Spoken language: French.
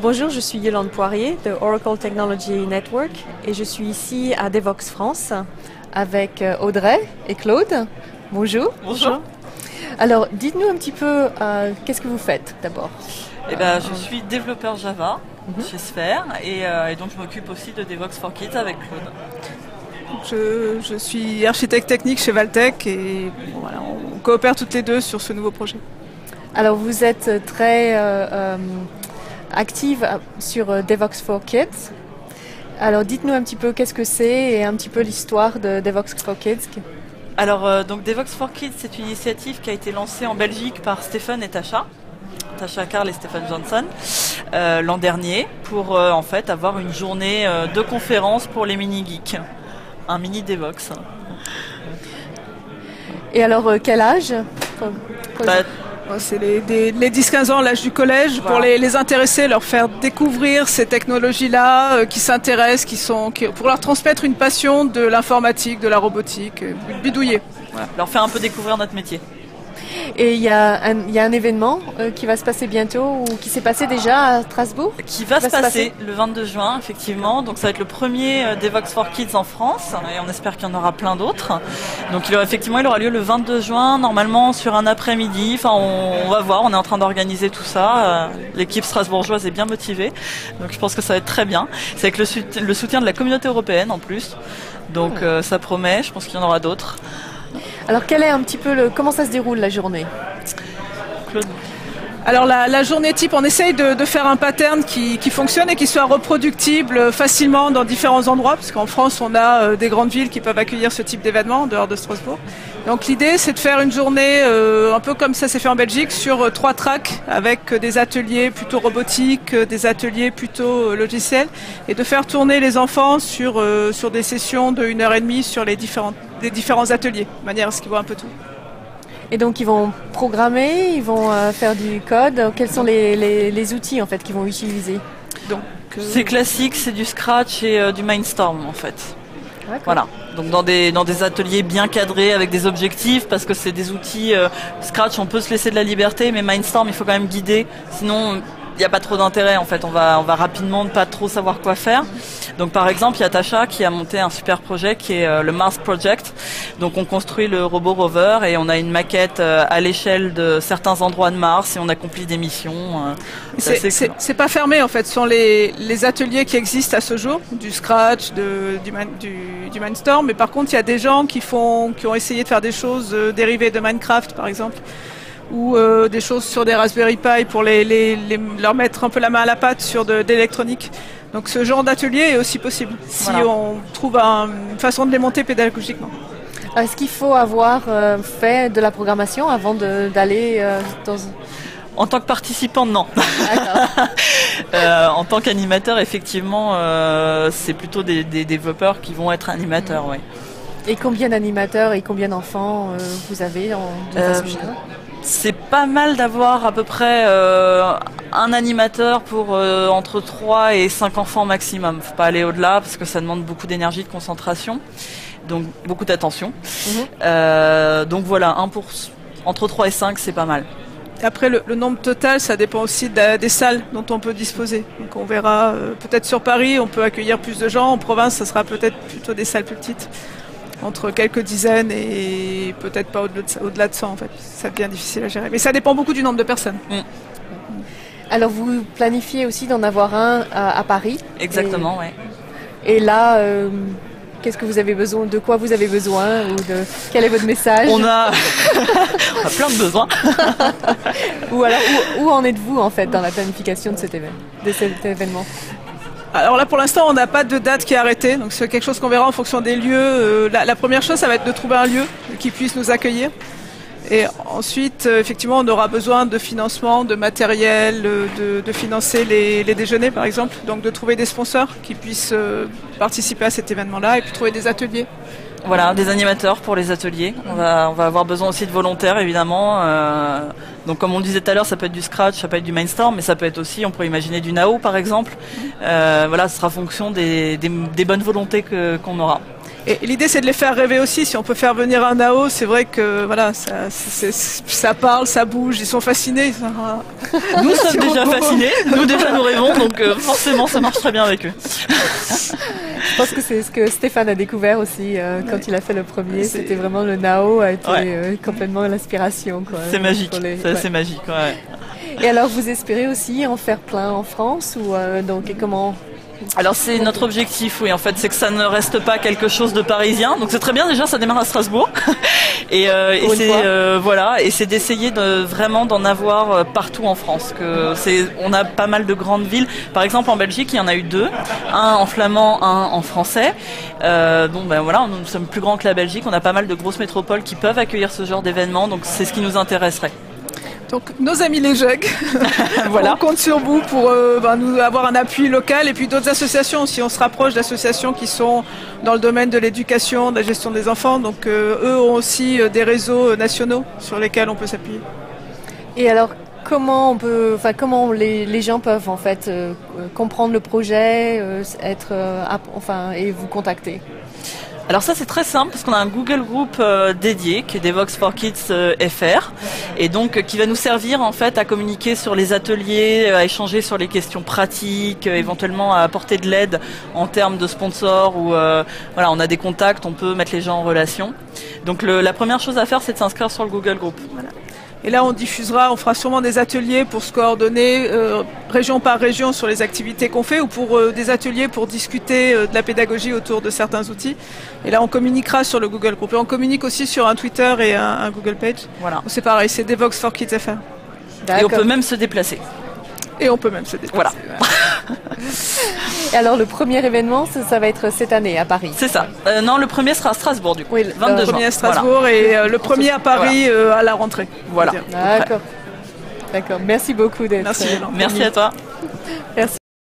Bonjour, je suis Yolande Poirier de Oracle Technology Network et je suis ici à Devoxx France avec Audrey et Claude. Bonjour. Bonjour. Alors, dites-nous un petit peu, qu'est-ce que vous faites d'abord? Je suis développeur Java chez Sphere et donc je m'occupe aussi de Devoxx for Kids avec Claude. Je suis architecte technique chez Valtech et voilà, on coopère toutes les deux sur ce nouveau projet. Alors, vous êtes très active sur Devoxx for Kids. Alors, dites-nous un petit peu qu'est-ce que c'est et un petit peu l'histoire de Devoxx for Kids. Alors, donc Devoxx for Kids, c'est une initiative qui a été lancée en Belgique par Stéphane et Tasha Karl et Stéphane Johnson l'an dernier pour en fait avoir une journée de conférence pour les mini-geeks, un mini Devoxx. Et alors, quel âge? C'est les 10-15 ans, l'âge du collège, voilà. Pour les intéresser, leur faire découvrir ces technologies-là, qui s'intéressent, pour leur transmettre une passion de l'informatique, de la robotique, bidouiller. Voilà. Leur faire un peu découvrir notre métier. Et il y a un événement qui va se passer bientôt ou qui s'est passé déjà à Strasbourg? Qui va se passer le 22 juin, effectivement. Donc ça va être le premier Devoxx for Kids en France et on espère qu'il y en aura plein d'autres. Donc il aura lieu le 22 juin, normalement sur un après-midi. Enfin, on va voir, on est en train d'organiser tout ça. L'équipe strasbourgeoise est bien motivée, donc je pense que ça va être très bien. C'est avec le soutien de la communauté européenne en plus. Donc ça promet, je pense qu'il y en aura d'autres. Alors quel est un petit peu comment ça se déroule la journée? Claude. Alors la journée type, on essaye de faire un pattern qui fonctionne et qui soit reproductible facilement dans différents endroits, parce qu'en France on a des grandes villes qui peuvent accueillir ce type d'événement en dehors de Strasbourg. Donc l'idée c'est de faire une journée un peu comme ça s'est fait en Belgique sur 3 tracks avec des ateliers plutôt robotiques, des ateliers plutôt logiciels et de faire tourner les enfants sur des sessions de 1h30 sur les différents ateliers, de manière à ce qu'ils voient un peu tout. Et donc ils vont programmer, ils vont faire du code. Quels sont les outils en fait qu'ils vont utiliser? C'est classique, c'est du Scratch et du Mindstorm en fait. Voilà. Donc dans des ateliers bien cadrés avec des objectifs, parce que c'est des outils Scratch, on peut se laisser de la liberté, mais Mindstorm il faut quand même guider, sinon il n'y a pas trop d'intérêt en fait, on va rapidement ne pas trop savoir quoi faire. Donc par exemple il y a Tasha qui a monté un super projet qui est le Mars Project. Donc on construit le robot rover et on a une maquette à l'échelle de certains endroits de Mars et on accomplit des missions. C'est pas fermé en fait, ce sont les ateliers qui existent à ce jour, du Scratch, du Mindstorm, mais par contre il y a des gens qui ont essayé de faire des choses dérivées de Minecraft par exemple, ou des choses sur des Raspberry Pi pour leur mettre un peu la main à la pâte sur de l'électronique. Donc ce genre d'atelier est aussi possible, si on trouve une façon de les monter pédagogiquement. Est-ce qu'il faut avoir fait de la programmation avant d'aller dans... En tant que participant, non. En tant qu'animateur, effectivement, c'est plutôt des développeurs qui vont être animateurs, oui. Et combien d'animateurs et combien d'enfants vous avez de façon générale? C'est pas mal d'avoir à peu près un animateur pour entre 3 et 5 enfants maximum. Faut pas aller au-delà parce que ça demande beaucoup d'énergie, de concentration, donc beaucoup d'attention. Donc voilà, entre 3 et 5, c'est pas mal. Après, le nombre total, ça dépend aussi des salles dont on peut disposer. Donc on verra, peut-être sur Paris, on peut accueillir plus de gens. En province, ça sera peut-être plutôt des salles plus petites, entre quelques dizaines et peut-être pas au-delà de 100 en fait. Ça devient difficile à gérer. Mais ça dépend beaucoup du nombre de personnes. Alors vous planifiez aussi d'en avoir un à Paris? Exactement, oui. Et là, qu'est-ce que vous avez besoin? De quoi vous avez besoin? Quel est votre message? On a plein de besoins. Ou alors, où en êtes-vous en fait dans la planification de cet événement? Alors là, pour l'instant, on n'a pas de date qui est arrêtée. Donc c'est quelque chose qu'on verra en fonction des lieux. La première chose, ça va être de trouver un lieu qui puisse nous accueillir. Et ensuite, effectivement, on aura besoin de financement, de matériel, de financer les déjeuners, par exemple. Donc de trouver des sponsors qui puissent participer à cet événement-là et puis trouver des ateliers. Voilà, des animateurs pour les ateliers. On va avoir besoin aussi de volontaires, évidemment. Donc comme on le disait tout à l'heure, ça peut être du Scratch, ça peut être du Mindstorm, mais ça peut être aussi, on pourrait imaginer du Nao, par exemple. Voilà, ce sera fonction des bonnes volontés qu'on aura. Et l'idée, c'est de les faire rêver aussi. Si on peut faire venir un Nao, c'est vrai que voilà, ça parle, ça bouge, ils sont fascinés. Nous sommes déjà fascinés, nous déjà nous rêvons, donc Donc forcément, ça marche très bien avec eux. Je pense que c'est ce que Stéphane a découvert aussi quand il a fait le premier. C'était vraiment le Nao a été complètement l'inspiration. C'est magique, c'est magique. Ouais. Et alors, vous espérez aussi en faire plein en France ou donc et comment? Alors c'est notre objectif, oui, en fait, c'est que ça ne reste pas quelque chose de parisien. Donc c'est très bien, déjà, ça démarre à Strasbourg. et c'est d'essayer vraiment d'en avoir partout en France. On a pas mal de grandes villes. Par exemple, en Belgique, il y en a eu 2, un en flamand, un en français. Nous sommes plus grands que la Belgique. On a pas mal de grosses métropoles qui peuvent accueillir ce genre d'événements. Donc c'est ce qui nous intéresserait. Donc nos amis les JEG, voilà. On compte sur vous pour nous avoir un appui local et puis d'autres associations aussi. On se rapproche d'associations qui sont dans le domaine de l'éducation, de la gestion des enfants. Donc eux ont aussi des réseaux nationaux sur lesquels on peut s'appuyer. Et alors comment les gens peuvent en fait comprendre le projet, et vous contacter? Alors ça c'est très simple parce qu'on a un Google Group dédié qui est Devox for Kids FR et donc qui va nous servir en fait à communiquer sur les ateliers, à échanger sur les questions pratiques, éventuellement à apporter de l'aide en termes de sponsors ou on a des contacts, on peut mettre les gens en relation. Donc la première chose à faire c'est de s'inscrire sur le Google Group. Voilà. Et là, on fera sûrement des ateliers pour se coordonner région par région sur les activités qu'on fait ou pour des ateliers pour discuter de la pédagogie autour de certains outils. Et là, on communiquera sur le Google Group. Et on communique aussi sur un Twitter et un Google Page. Voilà. C'est pareil, c'est Devox for Kids FR. Et on peut même se déplacer. Voilà. Et alors le premier événement, ça va être cette année à Paris. C'est ça. Non, le premier sera à Strasbourg du coup. Oui, 22 le premier à Strasbourg et le premier à Paris à la rentrée. Voilà. D'accord. Merci beaucoup d'être. Merci à toi. Merci.